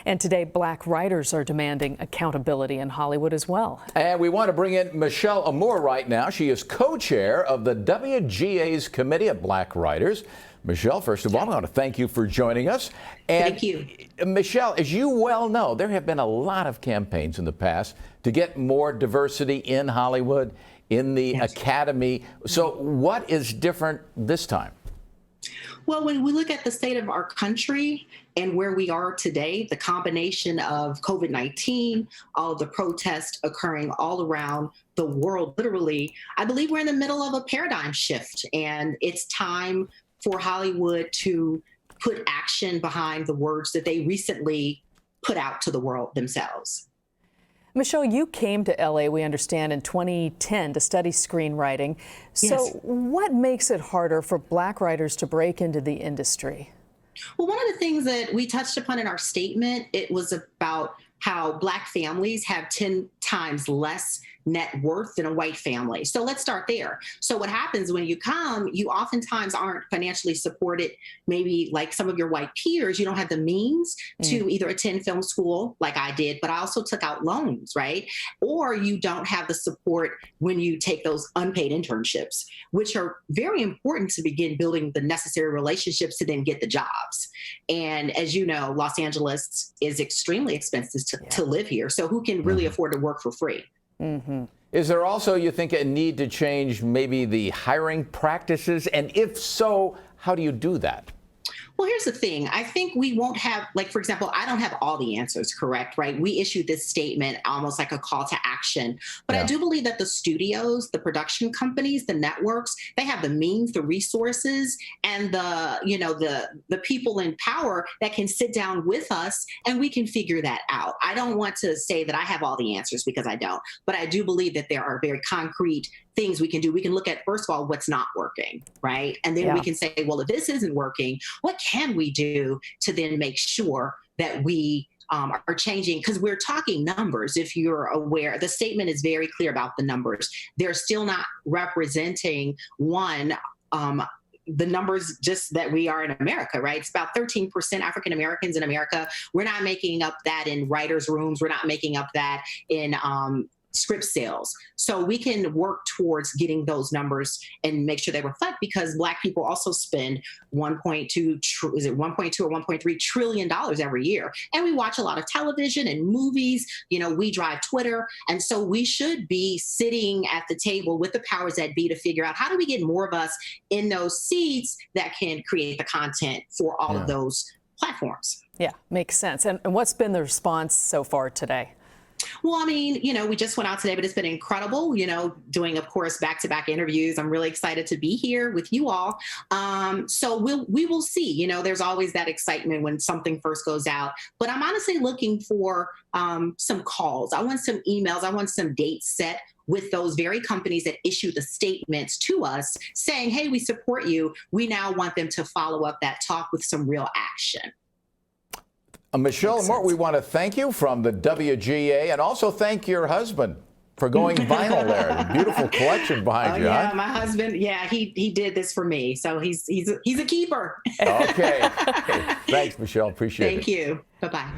And today, Black writers are demanding accountability in Hollywood as well. And we want to bring in Michelle Amor right now. She is co-chair of the WGA's Committee of Black Writers. Michelle, first of all, I want to thank you for joining us. And thank you. Michelle, as you well know, there have been a lot of campaigns in the past to get more diversity in Hollywood, in the Academy. So what is different this time? Well, when we look at the state of our country and where we are today, the combination of COVID-19, all of the protests occurring all around the world, literally, I believe we're in the middle of a paradigm shift, and it's time for Hollywood to put action behind the words that they recently put out to the world themselves. Michelle, you came to LA, we understand, in 2010 to study screenwriting. So what makes it harder for Black writers to break into the industry? Well, one of the things that we touched upon in our statement, it was about how Black families have 10 times less net worth than a white family. So let's start there. So what happens when you come, you oftentimes aren't financially supported, maybe like some of your white peers, you don't have the means to either attend film school like I did, but I also took out loans, right? Or you don't have the support when you take those unpaid internships, which are very important to begin building the necessary relationships to then get the jobs. And as you know, Los Angeles is extremely expensive to live here. So who can really afford to work for free? Is there also, you think, a need to change maybe the hiring practices? And if so, how do you do that? Well, here's the thing. I think we won't have, like, for example, I don't have all the answers, correct, right? We issued this statement almost like a call to action. But I do believe that the studios, the production companies, the networks, they have the means, the resources, and the people in power that can sit down with us and we can figure that out. I don't want to say that I have all the answers because I don't, but I do believe that there are very concrete things we can do. We can look at, first of all, what's not working, right? And then we can say, well, if this isn't working, what can we do to then make sure that we are changing? Because we're talking numbers. If you're aware, the statement is very clear about the numbers. They're still not representing the numbers just that we are in America, right? It's about 13% African Americans in America. We're not making up that in writers' rooms. We're not making up that in script sales. So we can work towards getting those numbers and make sure they reflect, because Black people also spend 1.2 or 1.3 trillion dollars every year. And we watch a lot of television and movies, we drive Twitter. And so we should be sitting at the table with the powers that be to figure out how do we get more of us in those seats that can create the content for all of those platforms. Yeah, makes sense. And what's been the response so far today? Well, I mean, we just went out today, but it's been incredible, doing, of course, back-to-back interviews. I'm really excited to be here with you all. So we will see. There's always that excitement when something first goes out. But I'm honestly looking for some calls. I want some emails. I want some dates set with those very companies that issue the statements to us saying, hey, we support you. We now want them to follow up that talk with some real action. Michelle Amor, we want to thank you from the WGA, and also thank your husband for going vinyl there. Beautiful collection behind you. Yeah, my husband, he did this for me. So he's a keeper. Okay. Thanks, Michelle. Appreciate it. Thank you. Bye-bye.